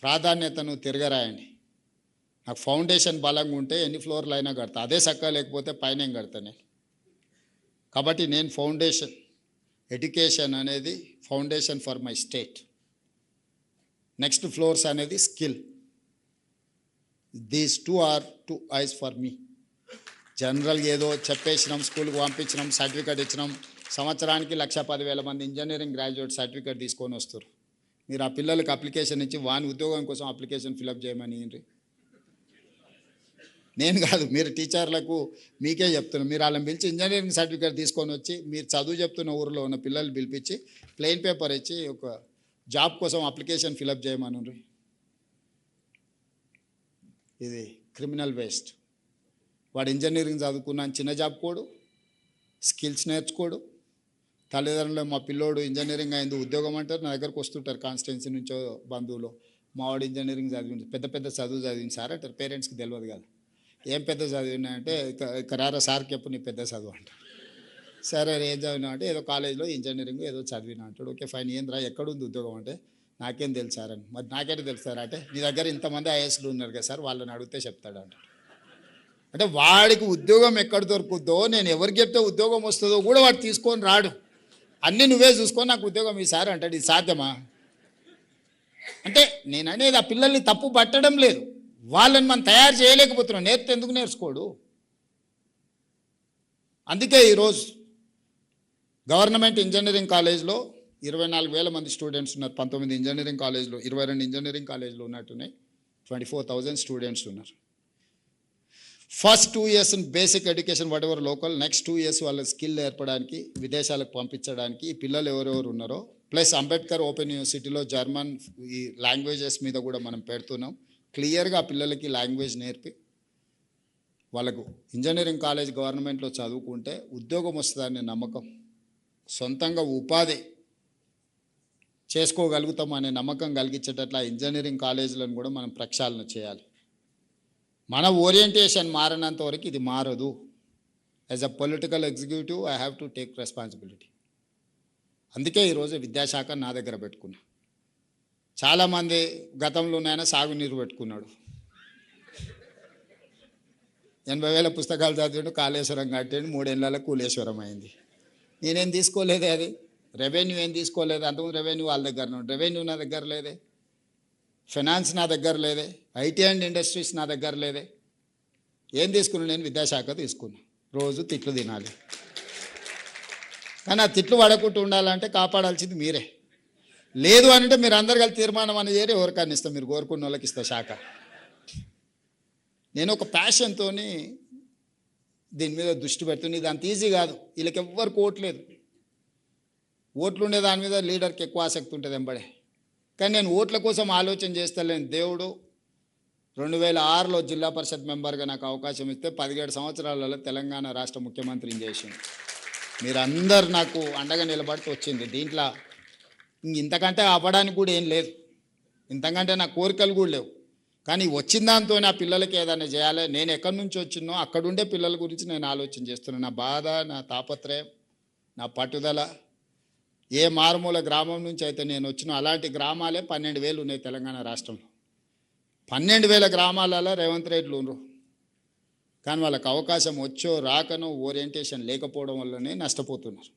ప్రాధాన్యతను తిరగరాయండి. నాకు ఫౌండేషన్ బలంగా ఉంటే ఎన్ని ఫ్లోర్లు అయినా కడతా, అదే చక్కగా లేకపోతే పైన ఏం కడతా నేను. కాబట్టి నేను ఫౌండేషన్, ఎడ్యుకేషన్ అనేది foundation for my state. Next floors అనేది skill. These two are two eyes for me. జనరల్గా ఏదో చెప్పేసినాం, స్కూల్కి పంపించినాం, సర్టిఫికేట్ ఇచ్చినాం, సంవత్సరానికి 1,10,000 మంది ఇంజనీరింగ్ గ్రాడ్యుయేట్ సర్టిఫికేట్ తీసుకొని వస్తారు. మీరు ఆ పిల్లలకి అప్లికేషన్ ఇచ్చి వాని ఉద్యోగం కోసం అప్లికేషన్ ఫిలప్ చేయమని నేను కాదు, మీరు టీచర్లకు మీకే చెప్తున్నాను. మీరు వాళ్ళని పిలిచి ఇంజనీరింగ్ సర్టిఫికేట్ తీసుకొని వచ్చి మీరు చదువు చెప్తున్న ఊరిలో ఉన్న పిల్లలు పిలిపించి ప్లెయిన్ పేపర్ ఇచ్చి ఒక జాబ్ కోసం అప్లికేషన్ ఫిలప్ చేయమని. ఇది క్రిమినల్ వేస్ట్. వాడు ఇంజనీరింగ్ చదువుకున్నాను చిన్న జాబ్ కోడు, స్కిల్స్ నేర్చుకోడు. తల్లిదండ్రులు మా పిల్లోడు ఇంజనీరింగ్ అయింది ఉద్యోగం అంటారు, నా దగ్గరకు వస్తుంటారు కాన్స్టిట్యున్సీ నుంచో బంధువులు. మావాడు ఇంజనీరింగ్ చదివింది, పెద్ద పెద్ద చదువు చదివింది సార్ అంటారు. పేరెంట్స్కి తెలియదు కదా ఏం పెద్ద చదివినా అంటే, ఇక రారా సార్కి ఎప్పుడు నీ పెద్ద చదువు అంటారు. సరే ఏం చదివినా అంటే ఏదో కాలేజీలో ఇంజనీరింగ్ ఏదో చదివినా అంటాడు. ఓకే ఫైన్, ఏంద్రా ఎక్కడుంది ఉద్యోగం అంటే నాకేం తెలుసు సార్ అని. మరి నాకేంటి తెలుసు సార్ అంటే, నీ దగ్గర ఇంతమంది ఐఏఎస్లు ఉన్నారు కదా సార్, వాళ్ళని అడిగితే చెప్తాడు అంటాడు. అంటే వాడికి ఉద్యోగం ఎక్కడ దొరుకుద్దో, నేను ఎవరికి చెప్తే ఉద్యోగం వస్తుందో కూడా వాడు తీసుకొని రాడు. అన్నీ నువ్వే చూసుకొని నాకు ఉద్యోగం ఈసారి అంటాడు. ఇది సాధ్యమా? అంటే నేను అనేది ఆ పిల్లల్ని తప్పు పట్టడం లేదు, వాళ్ళని మనం తయారు చేయలేకపోతున్నాం. నేర్పితే ఎందుకు నేర్చుకోడు? అందుకే ఈరోజు గవర్నమెంట్ ఇంజనీరింగ్ కాలేజ్లో 24,000 మంది స్టూడెంట్స్ ఉన్నారు. 19 ఇంజనీరింగ్ కాలేజ్లో, 22 ఇంజనీరింగ్ కాలేజ్లో ఉన్నట్టున్నాయి. 24,000 స్టూడెంట్స్ ఉన్నారు. First 2 years in basic education what ever local, next 2 years వాళ్ళ స్కిల్ నేర్పడానికి, విదేశాలకు పంపించడానికి ఈ పిల్లలు ఎవరెవరు ఉన్నారో, ప్లస్ అంబేద్కర్ ఓపెన్ యూనివర్సిటీలో జర్మన్ ఈ లాంగ్వేజెస్ మీద కూడా మనం పెడుతున్నాం. క్లియర్గా ఆ పిల్లలకి లాంగ్వేజ్ నేర్పి వాళ్ళకు ఇంజనీరింగ్ కాలేజ్ గవర్నమెంట్లో చదువుకుంటే ఉద్యోగం వస్తుందనే నమ్మకం, సొంతంగా ఉపాధి చేసుకోగలుగుతాం అనే నమ్మకం కలిగించేటట్ల ఇంజనీరింగ్ కాలేజీలను కూడా మనం ప్రక్షాళన చేయాలి. మన ఓరియంటేషన్ మారినంత వరకు ఇది మారదు. As a political executive I have to take responsibility. అందుకే ఈరోజు విద్యాశాఖ నా దగ్గర పెట్టుకున్నా. చాలామంది గతంలోనైనా సాగునీరు పెట్టుకున్నాడు, 80,000 పుస్తకాలు చదివాడు, కాళేశ్వరం కట్టాడు, 3 ఏళ్ళ కూలేశ్వరం అయింది. నేనేం తీసుకోలేదే, అది రెవెన్యూ ఏం తీసుకోలేదు. అంతకుముందు రెవెన్యూ వాళ్ళ దగ్గర ఉన్నాడు, రెవెన్యూ నా దగ్గర లేదే, ఫైనాన్స్ నా దగ్గర లేదే, ఐటీ అండ్ ఇండస్ట్రీస్ నా దగ్గర లేదే. ఏం తీసుకున్నాను నేను? విద్యాశాఖ తీసుకున్నా. రోజు తిట్లు తినాలి, కానీ ఆ తిట్లు పడకుండా ఉండాలంటే కాపాడాల్సింది మీరే. లేదు అంటే మీరు అందరు కలిసి తీర్మానం అని చేరి ఎవరికన్నా ఇస్తాం, మీరు కోరుకున్న వాళ్ళకి ఇస్తా శాఖ. నేను ఒక ప్యాషన్తో దీని మీద దృష్టి పెడుతుంది. ఇది అంత ఈజీ కాదు, వీళ్ళకి ఎవ్వరికి ఓట్లేదు. ఓట్లు ఉండే దాని మీద లీడర్కి ఎక్కువ ఆసక్తి ఉంటుంది ఎంబడే. కానీ నేను ఓట్ల కోసం ఆలోచన చేస్తలేను. దేవుడు 2006లో జిల్లా పరిషత్ మెంబర్గా నాకు అవకాశం ఇస్తే 17 సంవత్సరాలలో తెలంగాణ రాష్ట్ర ముఖ్యమంత్రిని చేసింది. మీరందరు నాకు అండగా నిలబడితే వచ్చింది. దీంట్లో ఇంతకంటే అవ్వడానికి కూడా ఏం లేదు, ఇంతకంటే నా కోరికలు కూడా లేవు. కానీ వచ్చిన దాంతో ఆ పిల్లలకి ఏదైనా చేయాలి. నేను ఎక్కడి నుంచి వచ్చినో అక్కడుండే పిల్లల గురించి నేను ఆలోచన చేస్తున్నాను. నా బాధ, నా తాపత్రయం, నా పట్టుదల. ఏ మారుమూల గ్రామం నుంచి అయితే నేను వచ్చినా అలాంటి గ్రామాలే 12,000 ఉన్నాయి తెలంగాణ రాష్ట్రంలో. 12,000 గ్రామాలలో రేవంత్ రెడ్డిలు ఉన్నారు. కానీ వాళ్ళకి అవకాశం వచ్చో రాకనో ఓరియంటేషన్ లేకపోవడం వల్లనే నష్టపోతున్నారు.